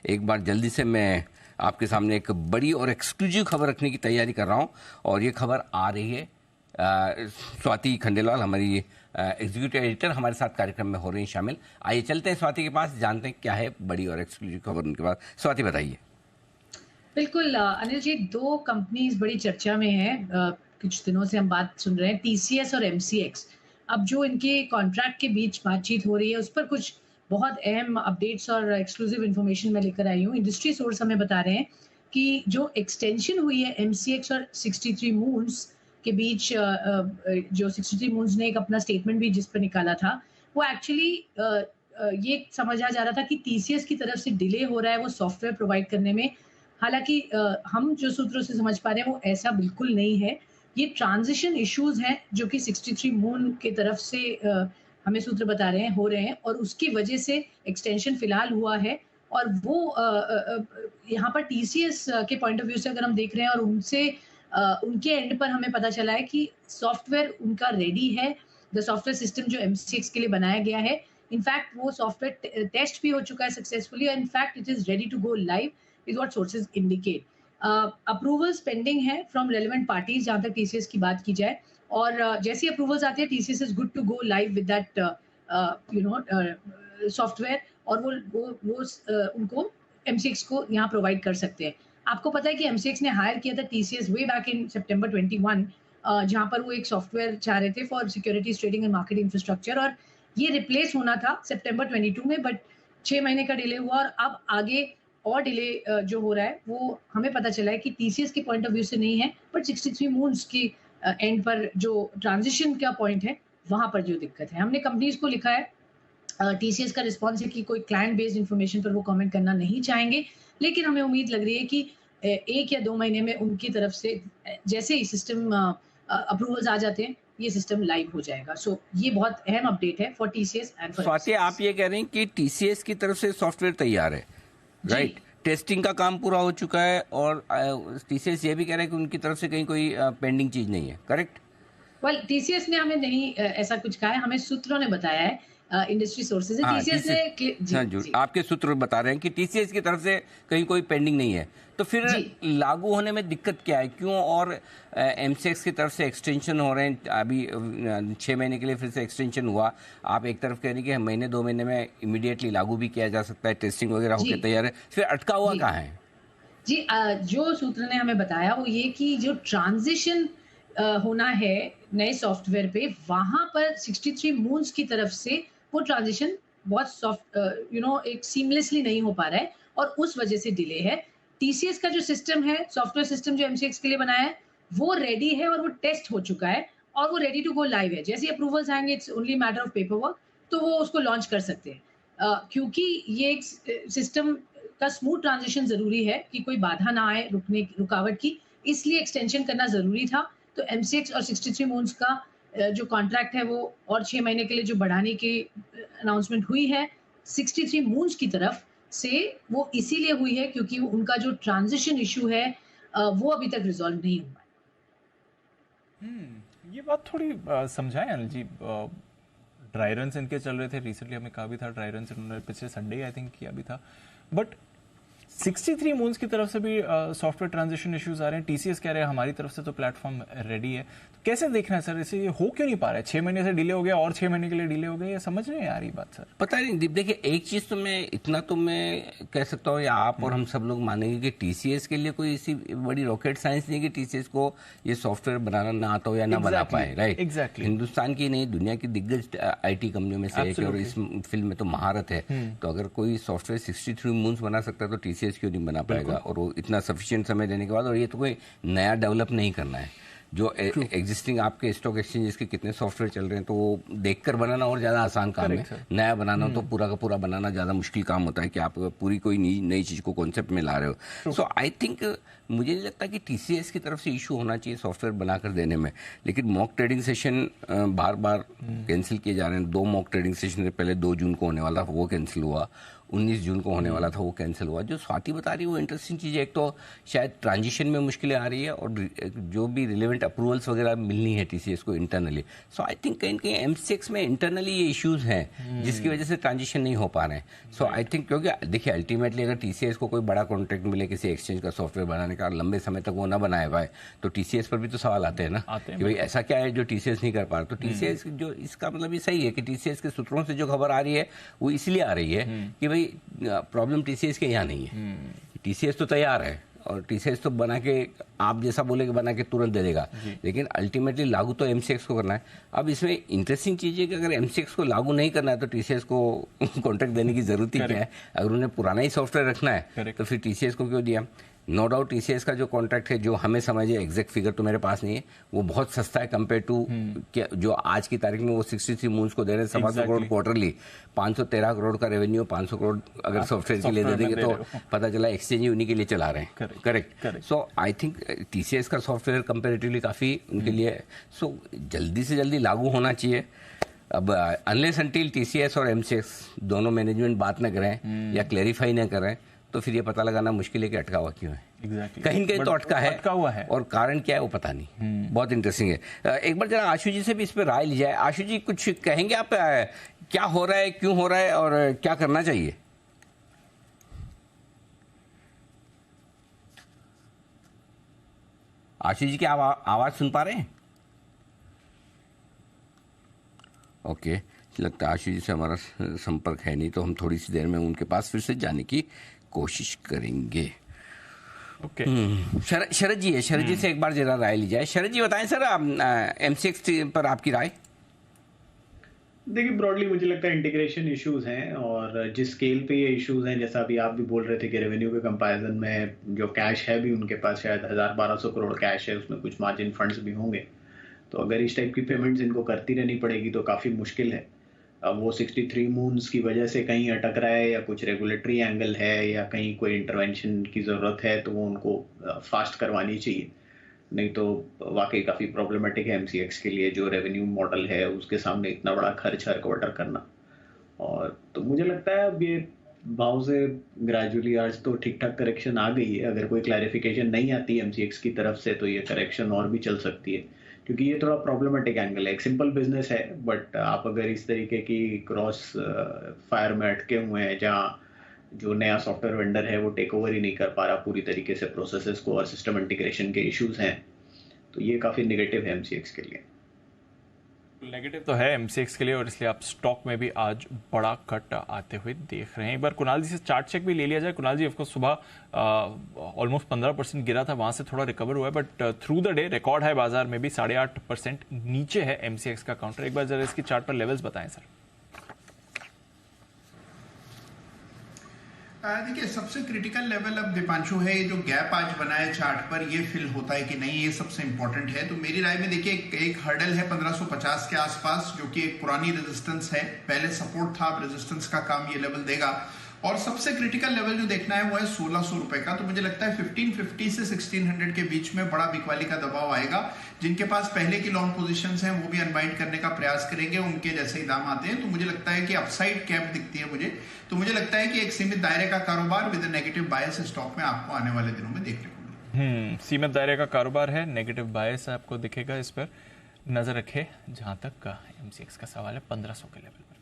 एक बार जल्दी से मैं आपके सामने एक बड़ी और एक्सक्लूसिव खबर रखने की तैयारी कर रहा हूं और ये खबर आ रही है स्वाति खंडेलवाल, हमारी एग्जीक्यूटिव एडिटर, हमारे साथ कार्यक्रम में हो रही हैं शामिल। आइए चलते हैं स्वाति के पास, जानते हैं क्या है बड़ी और एक्सक्लूसिव खबर उनके पास। स्वाति बताइए। बिल्कुल अनिल जी, दो कंपनीज बड़ी चर्चा में है। कुछ दिनों से हम बात सुन रहे हैं टीसीएस और एमसीएक्स। अब जो इनके कॉन्ट्रैक्ट के बीच बातचीत हो रही है उस पर कुछ बहुत अहम अपडेट्स और एक्सक्लूसिव इन्फॉर्मेशन मैं लेकर आई हूँ। इंडस्ट्री सोर्स हमें बता रहे हैं कि जो एक्सटेंशन हुई है एमसीएक्स और 63 मून्स के बीच, जो 63 मून्स ने एक अपना स्टेटमेंट भी जिस पर निकाला था, वो एक्चुअली ये समझा जा रहा था कि टीसीएस की तरफ से डिले हो रहा है वो सॉफ्टवेयर प्रोवाइड करने में। हालांकि हम जो सूत्रों से समझ पा रहे हैं वो ऐसा बिल्कुल नहीं है। ये ट्रांजिशन इश्यूज हैं जो कि 63 मून की तरफ से हमें सूत्र बता रहे हैं हो रहे हैं, और उसकी वजह से एक्सटेंशन फिलहाल हुआ है। और वो यहाँ पर टीसीएस के पॉइंट ऑफ व्यू से अगर हम देख रहे हैं और उनसे उनके एंड पर हमें पता चला है कि सॉफ्टवेयर उनका रेडी है। द सॉफ्टवेयर सिस्टम जो एमसीएक्स के लिए बनाया गया है, इनफैक्ट वो सॉफ्टवेयर टेस्ट भी हो चुका है सक्सेसफुली, और in fact it is ready to go live is what sources indicate. Approvals pending है from relevant parties जहाँ तक TCS की बात की जाए, और जैसी approvals आती है TCS is good to go live with that software, और वो उनको MCX को यहाँ प्रोवाइड कर सकते हैं। आपको पता है कि MCX ने हायर किया था TCS वे बैक इन सितंबर 21, जहाँ पर वो एक सॉफ्टवेयर चाह रहे थे for securities trading and market infrastructure, और ये रिप्लेस होना था सितंबर 22 में, बट 6 महीने का डिले हुआ और अब आगे और डिले जो हो रहा है वो हमें पता चला है कि टीसीएस के पॉइंट ऑफ व्यू से नहीं है, बट 63 मून्स की एंड पर जो ट्रांजिशन का पॉइंट है वहां पर जो दिक्कत है। हमने कंपनीज को लिखा है। टीसीएस का रिस्पॉन्स है कि कोई क्लाइंट बेस्ड इंफॉर्मेशन पर वो कमेंट करना नहीं चाहेंगे, लेकिन हमें उम्मीद लग रही है कि 1 या 2 महीने में उनकी तरफ से जैसे ही सिस्टम अप्रूवल्स आ जाते हैं ये सिस्टम लाइव हो जाएगा। सो ये बहुत अहम अपडेट है for TCS and for Swati, आप ये कह रहे हैं कि टीसीएस की तरफ से सॉफ्टवेयर तैयार है, राइट? टेस्टिंग का काम पूरा हो चुका है और टीसीएस ये भी कह रहा है कि उनकी तरफ से कहीं कोई पेंडिंग चीज नहीं है, करेक्ट? वेल, टीसीएस ने हमें नहीं ऐसा कुछ कहा है, हमें सूत्रों ने बताया है, इंडस्ट्री सोर्सेज है। टीसीएस ने जी, आपके सूत्र बता रहे हैं कि टीसीएस की तरफ से कहीं कोई पेंडिंग नहीं है, तो फिर लागू होने में दिक्कत क्या है, क्यों? और एमसीएक्स की तरफ से एक्सटेंशन हो रहे हैं, अभी 6 महीने के लिए फिर से एक्सटेंशन हुआ। आप एक तरफ कह रहे हैं कि महीने 2 महीने में इमीडिएटली लागू भी किया जा सकता है, टेस्टिंग वगैरह होकर तैयार है, फिर अटका हुआ कहाँ है? जी, जो सूत्र ने हमें बताया वो ये कि जो ट्रांजिशन होना है नए सॉफ्टवेयर पे, वहां पर 63 मून्स की तरफ से वो ट्रांजिशन बहुत सॉफ्ट एक सीमलेसली नहीं हो पा रहा है, और उस वजह से डिले है। टीसीएस का जो सिस्टम है, सॉफ्टवेयर सिस्टम जो एमसीएक्स के लिए बनाया है, वो रेडी है और वो टेस्ट हो चुका है और वो रेडी टू गो लाइव है। जैसे अप्रूवल्स आएंगे, it's only matter of paper work, तो वो उसको लॉन्च कर सकते हैं। क्योंकि ये एक सिस्टम का स्मूथ ट्रांजिशन जरूरी है कि कोई बाधा ना आए रुकावट की, इसलिए एक्सटेंशन करना जरूरी था। तो एमसीएक्स और 63 मून्स का जो कॉन्ट्रैक्ट है वो और 6 महीने के लिए जो बढ़ाने की अनाउंसमेंट हुई है 63 मून्स की तरफ से, वो इसीलिए हुई है क्योंकि उनका जो ट्रांजिशन इशू है वो अभी तक रिजॉल्व नहीं हुआ है। ये बात थोड़ी समझाएं अनिल जी। ड्राई रन इनके चल रहे थे, रिसेंटली हमें कहा भी था ड्राई रन उन्होंने पिछले संडे आई थिंक किया भी था, बट 63 मून्स की तरफ से भी सॉफ्टवेयर ट्रांजिशन इश्यूज आ रहे हैं। टीसीएस कह रहे हैं हमारी तरफ से तो प्लेटफॉर्म रेडी है, तो कैसे देखना है सर इसे? ये हो क्यों नहीं पा रहा है? 6 महीने से डिले हो गया और 6 महीने के लिए डिले हो गया, ये समझ नहीं आ रही बात सर। पता नहीं दीप, देखिए एक चीज तो मैं इतना तो मैं कह सकता हूँ, या आप और हम सब लोग मानेंगे कि टीसीएस के लिए कोई ऐसी बड़ी रॉकेट साइंस नहीं कि टीसीएस को ये सॉफ्टवेयर बनाना ना आता हो या ना बना पाए, राइट? एग्जैक्टली। हिंदुस्तान की नहीं, दुनिया की दिग्गज आईटी कंपनियों में से एक है और इस फील्ड में तो महारत है। तो अगर कोई सॉफ्टवेयर 63 मून्स बना सकता है तो टीसीएस क्यों नहीं बना पाएगा? और वो इतना सफिशिएंट समय देने के बाद, और ये तो कोई नया डेवलप नहीं करना है। जो एग्जिस्टिंग आपके स्टॉक एक्सचेंजेस के कितने सॉफ्टवेयर चल रहे हैं, तो वो देखकर बनाना और ज्यादा आसान काम है। नया बनाना तो पूरा का पूरा बनाना ज्यादा मुश्किल काम होता है कि आप पूरी कोई नई चीज को कॉन्सेप्ट में ला रहे हो। सो आई थिंक मुझे नहीं लगता कि टीसीएस की तरफ से इशू होना चाहिए सॉफ्टवेयर बनाकर देने में, लेकिन मॉक ट्रेडिंग सेशन बार बार कैंसिल किए जा रहे हैं। 2 मॉक ट्रेडिंग सेशन से पहले 2 जून को होने वाला वो कैंसिल हुआ, 19 जून को होने वाला था वो कैंसिल हुआ। जो स्वाति बता रही है वो इंटरेस्टिंग चीज़ है। एक तो शायद ट्रांजिशन में मुश्किलें आ रही है और जो भी रिलेवेंट अप्रूवल्स वगैरह मिलनी है टीसीएस को इंटरनली, सो आई थिंक कहीं कहीं एमसीएक्स में इंटरनली ये इश्यूज हैं जिसकी वजह से ट्रांजिशन नहीं हो पा रहे हैं। सो आई थिंक क्योंकि देखिए अल्टीमेटली अगर टीसीएस को कोई बड़ा कॉन्ट्रैक्ट मिले किसी एक्सचेंज का सॉफ्टवेयर बनाने का, लंबे समय तक वो ना बनाए पाए, तो टीसीएस पर भी तो सवाल आते हैं ना कि भाई ऐसा क्या है जो टीसीएस नहीं कर पा रहा। तो टीसीएस जो इसका मतलब ये सही है कि टीसीएस के सूत्रों से जो खबर आ रही है वो इसलिए आ रही है कि भाई प्रॉब्लम टीसीएस के यहाँ नहीं है। टीसीएस तो तैयार है और टीसीएस तो बना के आप जैसा बोले कि बना के तुरंत दे देगा, लेकिन अल्टीमेटली लागू तो एमसीएक्स को करना है। अब इसमें इंटरेस्टिंग चीज़ है कि अगर एमसीएक्स को लागू नहीं करना है तो टीसीएस को कॉन्ट्रैक्ट देने की जरूरत ही क्या है। अगर उन्हें पुराना ही सॉफ्टवेयर रखना है तो फिर टीसीएस को क्यों दिया। नो डाउट टीसीएस का जो कॉन्ट्रैक्ट है, जो हमें समझे, एग्जैक्ट फिगर तो मेरे पास नहीं है, वो बहुत सस्ता है कंपेयर टू जो आज की तारीख में वो 63 मून्स को दे रहे हैं 700 करोड़ क्वार्टरली, 513 करोड़ का रेवेन्यू, 500 करोड़ अगर सॉफ्टवेयर के लिए दे देंगे तो पता चला एक्सचेंज ही उन्हीं के लिए चला रहे हैं। Correct. So I think TCS का सॉफ्टवेयर कंपेरेटिवली काफ़ी उनके लिए, सो जल्दी से जल्दी लागू होना चाहिए। अब अनलेस अनटिल टीसीएस और एमसीएक्स दोनों मैनेजमेंट बात न करें या क्लैरिफाई न करें तो फिर ये पता लगाना मुश्किल है कि अटका हुआ क्यों है। कहीं न कहीं तो अटका हुआ है और कारण क्या है वो पता नहीं। बहुत इंटरेस्टिंग है। एक बार जरा आशु जी से भी इस पर राय ली जाए। आशु जी कुछ कहेंगे आप, क्या हो रहा है, क्यों हो रहा है और क्या करना चाहिए? आशु जी की आवाज सुन पा रहे हैं? ओके, लगता है आशु जी से हमारा संपर्क है नहीं, तो हम थोड़ी सी देर में उनके पास फिर से जाने की कोशिश करेंगे। ओके। शरद जी है, शरद जी से एक बार जरा राय ली जाए। शरद जी बताएं सर, एमसीएक्स पर आपकी राय। देखिए ब्रॉडली मुझे लगता है इंटीग्रेशन इश्यूज हैं और जिस स्केल पे ये इश्यूज हैं, जैसा अभी आप भी बोल रहे थे कि रेवेन्यू के कंपैरिजन में जो कैश है भी उनके पास शायद 1200 करोड़ कैश है, उसमें कुछ मार्जिन फंड्स भी होंगे, तो अगर इस टाइप की पेमेंट्स इनको करती रहनी पड़ेगी तो काफ़ी मुश्किल है। अब वो 63 मून्स की वजह से कहीं अटक रहा है या कुछ रेगुलेटरी एंगल है या कहीं कोई इंटरवेंशन की ज़रूरत है तो वो उनको फास्ट करवानी चाहिए, नहीं तो वाकई काफ़ी प्रॉब्लमेटिक है एमसीएक्स के लिए जो रेवेन्यू मॉडल है उसके सामने इतना बड़ा खर्च हर क्वार्टर करना। और तो मुझे लगता है अब ये भाव से ग्रेजुअली आज तो ठीक ठाक करेक्शन आ गई है। अगर कोई क्लैरिफिकेशन नहीं आती एमसीएक्स की तरफ से तो ये करेक्शन और भी चल सकती है, क्योंकि ये थोड़ा प्रॉब्लमेटिक एंगल है। एक सिंपल बिजनेस है बट आप अगर इस तरीके की क्रॉस फायर में अटके हुए हैं जहाँ जो नया सॉफ्टवेयर वेंडर है वो टेक ओवर ही नहीं कर पा रहा पूरी तरीके से प्रोसेसेस को और सिस्टम इंटीग्रेशन के इश्यूज हैं, तो ये काफ़ी नेगेटिव है एमसीएक्स के लिए। नेगेटिव तो है एमसीएक्स के लिए और इसलिए आप स्टॉक में भी आज बड़ा कट आते हुए देख रहे हैं। एक बार कुणाल जी से चार्ट चेक भी ले लिया जाए। कुणाल जी, ऑफकोर्स सुबह ऑलमोस्ट 15% गिरा था, वहां से थोड़ा रिकवर हुआ है, but through the day record है बाजार में भी 8.5% नीचे है एमसीएक्स का काउंटर। एक बार जरा इसकी चार्ट पर लेवल्स बताएं सर। देखिए सबसे क्रिटिकल लेवल अब दीपांशु है, ये जो गैप आज बना है चार्ट पर, ये फिल होता है कि नहीं, ये सबसे इंपॉर्टेंट है। तो मेरी राय में देखिए एक हर्डल है 1550 के आसपास जो कि एक पुरानी रेजिस्टेंस है, पहले सपोर्ट था, अब रेजिस्टेंस का काम ये लेवल देगा। और सबसे क्रिटिकल लेवल जो देखना है वो है 1600 रुपए का। तो मुझे लगता है 1550 से 1600 के बीच में बड़ा बिकवाली का दबाव आएगा। जिनके पास पहले की लॉन्ग पोजीशंस हैं वो भी अनवाइंड करने का प्रयास करेंगे, उनके जैसे ही दाम आते हैं। तो मुझे लगता है कि अपसाइड कैप दिखती है मुझे, तो मुझे लगता है कि एक सीमित दायरे का कारोबार विद नेगेटिव बायस स्टॉक में आपको आने वाले दिनों में देखने को मिलेगा। सीमित दायरे का कारोबार है, नेगेटिव बायस आपको दिखेगा, इस पर नजर रखे। जहां तक एमसीएक्स का सवाल है 1500 के लेवल पर।